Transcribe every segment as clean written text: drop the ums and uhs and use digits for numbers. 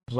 Hey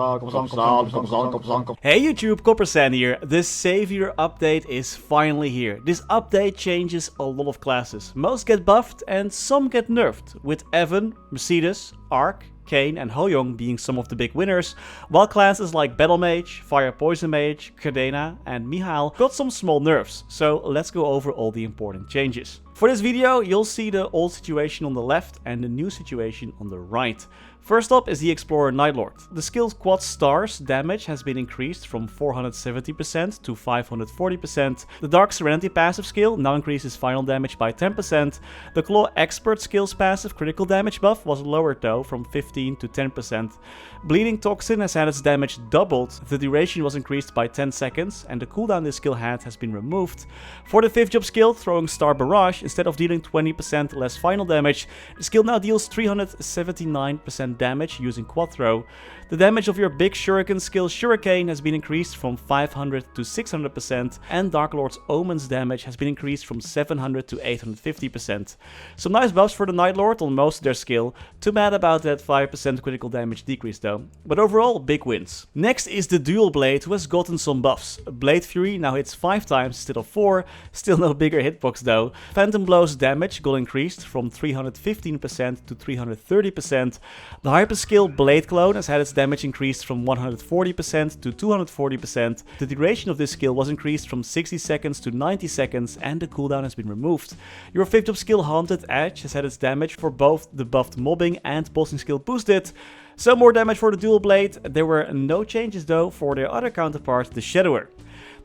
YouTube, Coppersan here. The Savior update is finally here. This update changes a lot of classes. Most get buffed and some get nerfed, with Evan, Mercedes, Ark, Kain and Hoyoung being some of the big winners, while classes like Battle Mage, Fire Poison Mage, Cadena and Mihile got some small nerfs. So let's go over all the important changes. For this video you'll see the old situation on the left and the new situation on the right. First up is the Explorer Nightlord. The skill's quad stars damage has been increased from 470% to 540%. The Dark Serenity passive skill now increases final damage by 10%. The Claw Expert skill's passive critical damage buff was lowered though from 15 to 10%. Bleeding Toxin has had its damage doubled, the duration was increased by 10 seconds and the cooldown this skill had has been removed. For the 5th job skill, Throwing Star Barrage, instead of dealing 20% less final damage, the skill now deals 379% damage using quad throw. The damage of your big shuriken skill Shuricane has been increased from 500 to 600% and Dark Lord's Omen's damage has been increased from 700 to 850%. Some nice buffs for the Night Lord on most of their skill, too bad about that 5% critical damage decrease though. But overall, big wins. Next is the Dual Blade, who has gotten some buffs. Blade Fury now hits 5 times instead of 4, still no bigger hitbox though. Phantom Blow's damage got increased from 315% to 330%. The hyper skill Blade Clone has had its damage increased from 140% to 240%. The duration of this skill was increased from 60 seconds to 90 seconds and the cooldown has been removed. Your 5th job skill Haunted Edge has had its damage for both the buffed mobbing and bossing skill boosted. So more damage for the Dual Blade. There were no changes though for their other counterpart, the Shadower.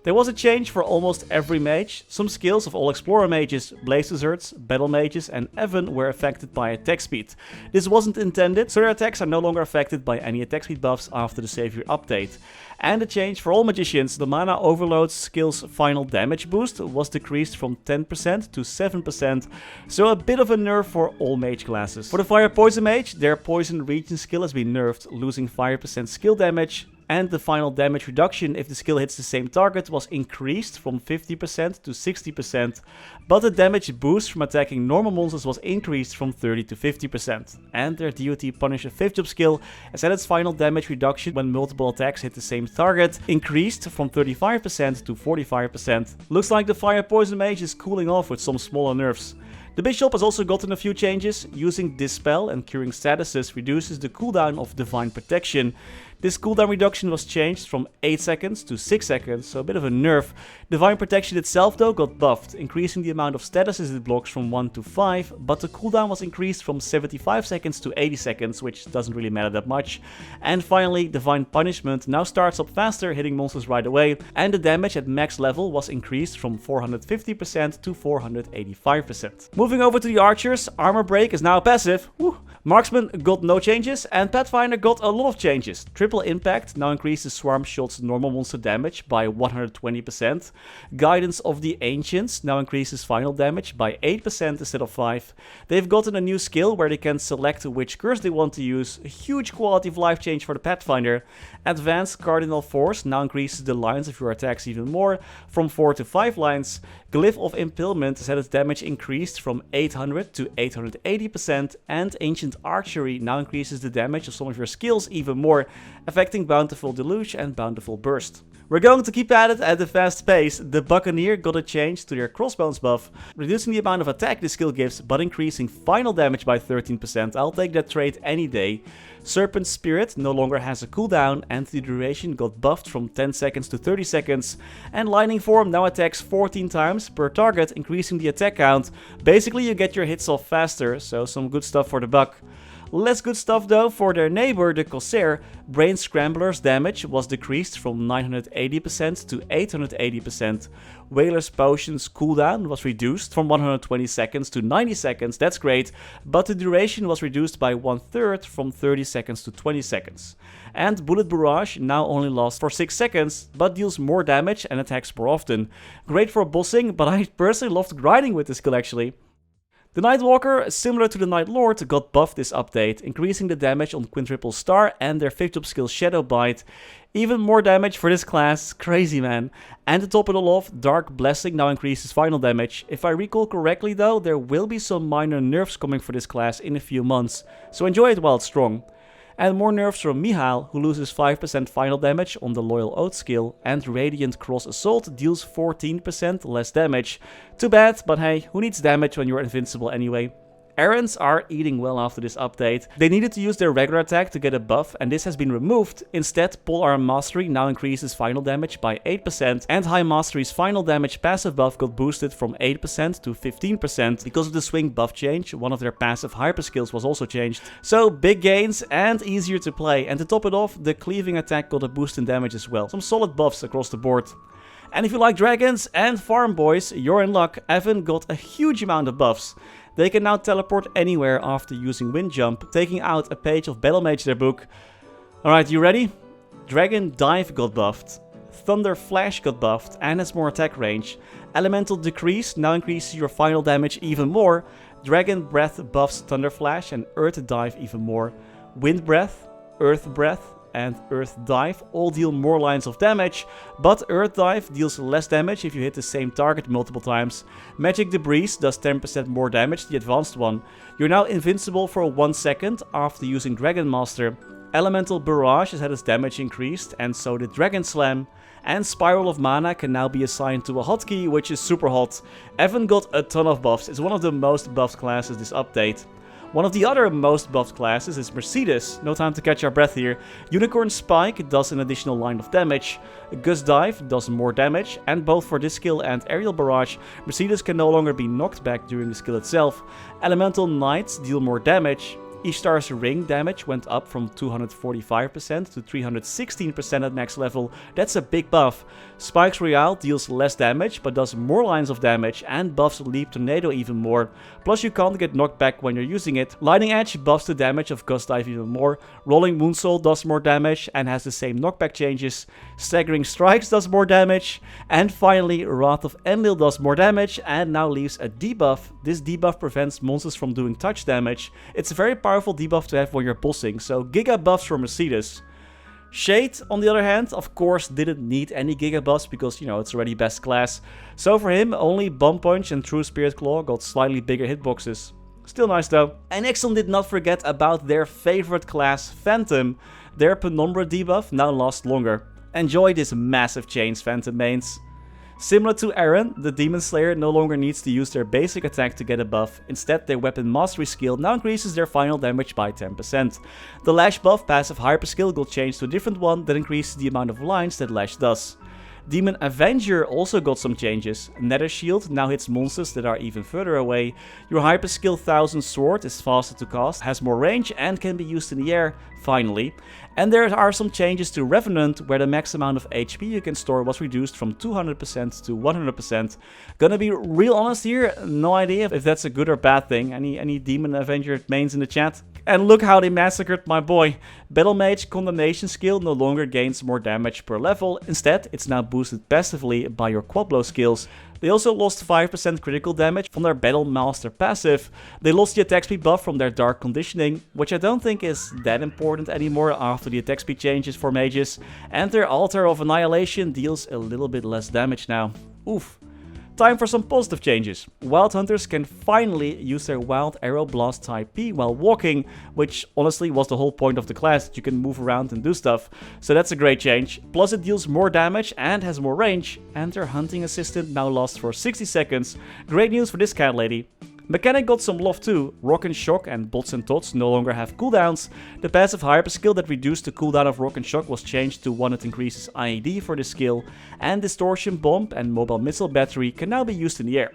There was a change for almost every mage. Some skills of all Explorer mages, Blaze Deserts, Battle Mages and Evan were affected by attack speed. This wasn't intended, so their attacks are no longer affected by any attack speed buffs after the Savior update. And a change for all magicians, the Mana Overload skill's final damage boost was decreased from 10% to 7%, so a bit of a nerf for all mage classes. For the Fire Poison Mage, their Poison Region skill has been nerfed, losing 5% skill damage. And the final damage reduction if the skill hits the same target was increased from 50% to 60%, but the damage boost from attacking normal monsters was increased from 30 to 50%. And their DOT Punish a 5th job skill has had its final damage reduction when multiple attacks hit the same target, increased from 35% to 45%. Looks like the Fire Poison Mage is cooling off with some smaller nerfs. The Bishop has also gotten a few changes. Using Dispel and Curing Statuses reduces the cooldown of Divine Protection. This cooldown reduction was changed from 8 seconds to 6 seconds, so a bit of a nerf. Divine Protection itself though got buffed, increasing the amount of statuses it blocks from 1 to 5, but the cooldown was increased from 75 seconds to 80 seconds, which doesn't really matter that much. And finally, Divine Punishment now starts up faster, hitting monsters right away, and the damage at max level was increased from 450% to 485%. Moving over to the archers, Armor Break is now passive. Woo. Marksman got no changes, and Pathfinder got a lot of changes. Triple Impact now increases Swarm Shot's normal monster damage by 120%. Guidance of the Ancients now increases final damage by 8% instead of 5%. They've gotten a new skill where they can select which curse they want to use, a huge quality of life change for the Pathfinder. Advanced Cardinal Force now increases the lines of your attacks even more, from 4 to 5 lines. Glyph of Impalement has had its damage increased from 800 to 880%, and Ancient Archery now increases the damage of some of your skills even more, affecting Bountiful Deluge and Bountiful Burst. We're going to keep at it at a fast pace. The Buccaneer got a change to their Crossbones buff, reducing the amount of attack this skill gives, but increasing final damage by 13%. I'll take that trait any day. Serpent Spirit no longer has a cooldown, and the duration got buffed from 10 seconds to 30 seconds. And Lightning Form now attacks 14 times per target, increasing the attack count. Basically, you get your hits off faster, so some good stuff for the buck. Less good stuff though for their neighbor, the Corsair. Brain Scrambler's damage was decreased from 980% to 880%. Whaler's Potion's cooldown was reduced from 120 seconds to 90 seconds, that's great, but the duration was reduced by 1/3 from 30 seconds to 20 seconds. And Bullet Barrage now only lasts for 6 seconds, but deals more damage and attacks more often. Great for bossing, but I personally loved grinding with this skill actually. The Nightwalker, similar to the Night Lord, got buffed this update, increasing the damage on Quintuple Star and their 5th job skill Shadow Bite. Even more damage for this class, crazy man. And to top it all off, Dark Blessing now increases final damage. If I recall correctly though, there will be some minor nerfs coming for this class in a few months, so enjoy it while it's strong. And more nerfs from Mihile, who loses 5% final damage on the Loyal Oath skill, and Radiant Cross Assault deals 14% less damage. Too bad, but hey, who needs damage when you're invincible anyway? Errands are eating well after this update. They needed to use their regular attack to get a buff, and this has been removed. Instead, Polearm Mastery now increases final damage by 8%, and High Mastery's final damage passive buff got boosted from 8% to 15%. Because of the swing buff change, one of their passive hyper skills was also changed. So big gains and easier to play, and to top it off, the cleaving attack got a boost in damage as well. Some solid buffs across the board. And if you like dragons and farm boys, you're in luck. Evan got a huge amount of buffs. They can now teleport anywhere after using Wind Jump, taking out a page of Battle Mage their book. Alright, you ready? Dragon Dive got buffed. Thunder Flash got buffed and has more attack range. Elemental Decrease now increases your final damage even more. Dragon Breath buffs Thunder Flash and Earth Dive even more. Wind Breath, Earth Breath, and Earth Dive all deal more lines of damage, but Earth Dive deals less damage if you hit the same target multiple times. Magic Debris does 10% more damage, the advanced one. You're now invincible for 1 second after using Dragon Master. Elemental Barrage has had its damage increased, and so did Dragon Slam. And Spiral of Mana can now be assigned to a hotkey, which is super hot. Evan got a ton of buffs, it's one of the most buffed classes this update. One of the other most buffed classes is Mercedes. No time to catch our breath here. Unicorn Spike does an additional line of damage. Gust Dive does more damage, and both for this skill and Aerial Barrage, Mercedes can no longer be knocked back during the skill itself. Elemental Knights deal more damage. Ishtar's Ring damage went up from 245% to 316% at max level. That's a big buff. Spike's Royale deals less damage, but does more lines of damage, and buffs Leap Tornado even more. Plus you can't get knocked back when you're using it. Lightning Edge buffs the damage of Gust Dive even more. Rolling Moonsault does more damage and has the same knockback changes. Staggering Strikes does more damage. And finally, Wrath of Enlil does more damage and now leaves a debuff. This debuff prevents monsters from doing touch damage. It's a very powerful debuff to have when you're bossing, so giga buffs for Mercedes. Shade, on the other hand, of course didn't need any giga buffs because, you know, it's already best class. So for him, only Bomb Punch and True Spirit Claw got slightly bigger hitboxes. Still nice though. And Ixon did not forget about their favorite class, Phantom. Their Penumbra debuff now lasts longer. Enjoy this massive change, Phantom mains. Similar to Aaron, the Demon Slayer no longer needs to use their basic attack to get a buff. Instead, their Weapon Mastery skill now increases their final damage by 10%. The Lash buff passive hyper skill got changed to a different one that increases the amount of lines that Lash does. Demon Avenger also got some changes. Nether Shield now hits monsters that are even further away. Your hyper skill 1000 Sword is faster to cast, has more range and can be used in the air, finally. And there are some changes to Revenant, where the max amount of HP you can store was reduced from 200% to 100%. Gonna be real honest here, no idea if that's a good or bad thing. Any Demon Avenger mains in the chat? And look how they massacred my boy. Battle Mage Condemnation skill no longer gains more damage per level. Instead, it's now boosted passively by your quad blow skills. They also lost 5% critical damage from their Battle Master passive. They lost the attack speed buff from their Dark Conditioning, which I don't think is that important anymore after the attack speed changes for mages. And their Altar of Annihilation deals a little bit less damage now. Oof. Time for some positive changes. Wild Hunters can finally use their Wild Arrow Blast Type P while walking, which honestly was the whole point of the class, that you can move around and do stuff. So that's a great change. Plus it deals more damage and has more range, and their Hunting Assistant now lasts for 60 seconds. Great news for this cat lady. Mechanic got some love too. Rock and Shock and Bots and Tots no longer have cooldowns. The passive hyper skill that reduced the cooldown of Rock and Shock was changed to one that increases IED for this skill. And Distortion Bomb and Mobile Missile Battery can now be used in the air.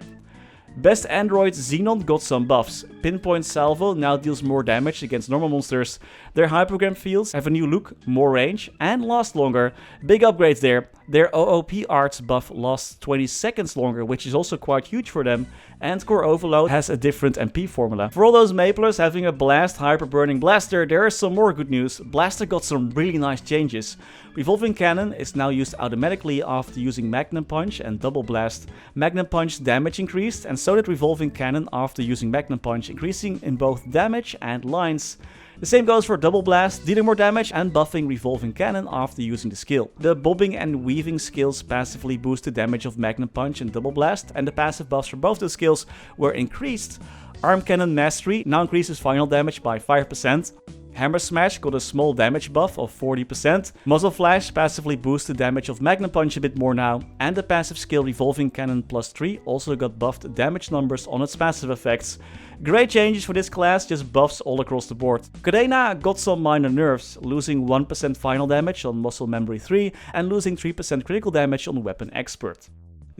Best Android Xenon got some buffs. Pinpoint Salvo now deals more damage against normal monsters. Their Hypergram Fields have a new look, more range, and last longer. Big upgrades there. Their OOP Arts buff lasts 20 seconds longer, which is also quite huge for them. And Core Overload has a different MP formula. For all those Maplers having a Blast Hyper Burning Blaster, there is some more good news. Blaster got some really nice changes. Revolving Cannon is now used automatically after using Magnum Punch and Double Blast. Magnum Punch damage increased, and so did Revolving Cannon after using Magnum Punch, increasing in both damage and lines. The same goes for Double Blast, dealing more damage and buffing Revolving Cannon after using the skill. The Bobbing and Weaving skills passively boost the damage of Magnum Punch and Double Blast, and the passive buffs for both those skills were increased. Arm Cannon Mastery now increases final damage by 5%. Hammer Smash got a small damage buff of 40%, Muzzle Flash passively boosted damage of Magnum Punch a bit more now, and the passive skill Revolving Cannon +3 also got buffed damage numbers on its passive effects. Great changes for this class, just buffs all across the board. Cadena got some minor nerfs, losing 1% final damage on Muscle Memory 3 and losing 3% critical damage on Weapon Expert.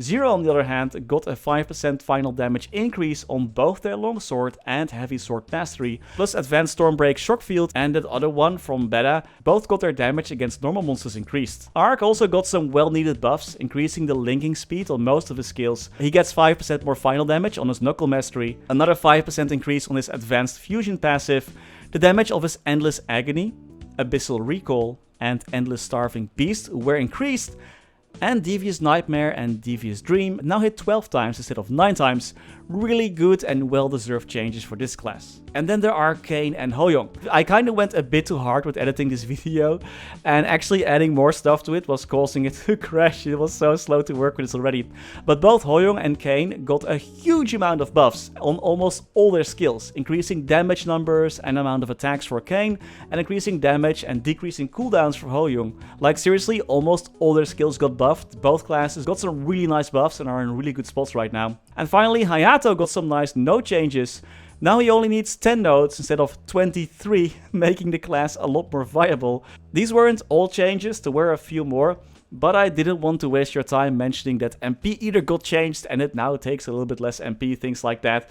Zero, on the other hand, got a 5% final damage increase on both their Longsword and Heavy Sword Mastery, plus Advanced Stormbreak Shockfield and that other one from Beta both got their damage against normal monsters increased. Ark also got some well-needed buffs, increasing the linking speed on most of his skills. He gets 5% more final damage on his Knuckle Mastery, another 5% increase on his Advanced Fusion passive, the damage of his Endless Agony, Abyssal Recall, and Endless Starving Beast were increased, and Devious Nightmare and Devious Dream now hit 12 times instead of 9 times. Really good and well-deserved changes for this class. And then there are Kain and Hoyoung. I kinda went a bit too hard with editing this video, and actually adding more stuff to it was causing it to crash. It was so slow to work with this already. But both Hoyoung and Kain got a huge amount of buffs on almost all their skills, increasing damage numbers and amount of attacks for Kain, and increasing damage and decreasing cooldowns for Hoyoung. Like seriously, almost all their skills got buffed. Both classes got some really nice buffs and are in really good spots right now. And finally, Hayato got some nice node changes. Now he only needs 10 nodes instead of 23, making the class a lot more viable. These weren't all changes, there were a few more, but I didn't want to waste your time mentioning that MP either got changed and it now takes a little bit less MP, things like that.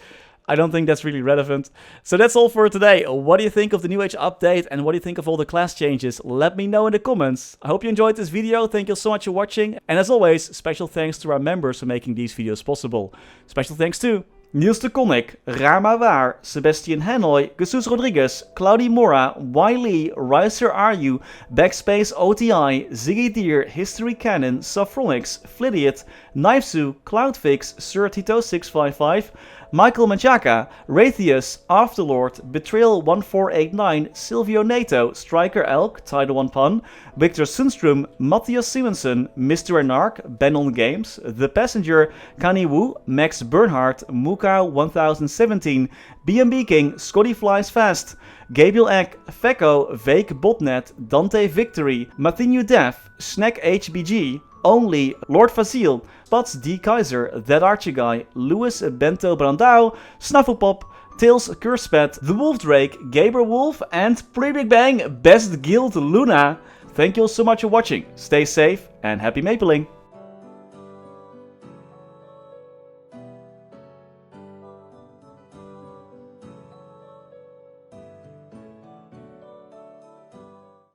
I don't think that's really relevant. So that's all for today. What do you think of the New Age update and what do you think of all the class changes? Let me know in the comments. I hope you enjoyed this video. Thank you so much for watching. And as always, special thanks to our members for making these videos possible. Special thanks to Niels de Coninck, Raar maar waar, Sebastian Hanoi, Jesús Rodriguez, Claudimorda, Wiley, Ryaiser Aryu, BackSpaceOTI, Ziggy Deer, Historycanon, Saffronyx, Flidiot, Knivesu, Cloudfix, Tito655, Menchaca, Raythius, Afterlord, Betrayal 1489, Sylvio Neto, StrikerElk, Title 1 Phan, Victor Sundstrom, Matthias Simonsen, Mr. Anarch, Ben on Games, The Passenger, Kaniwu, Max Bernhardt, Muka 1017, BNB King, Scotty Flies Fast, Gabriel Eck, Fecko, Vake Botnet, Dante Victory, Mathinu Dev, Snack HBG, Only, Lord Fazil, Spots D. Kaiser, That Archie Guy, Louis Bento Brandao, Snufflepop, Tails Curspet, The Wolf Drake, Gaber Wolf, and Pretty Big Bang, Best Guild Luna. Thank you all so much for watching. Stay safe and happy mapling.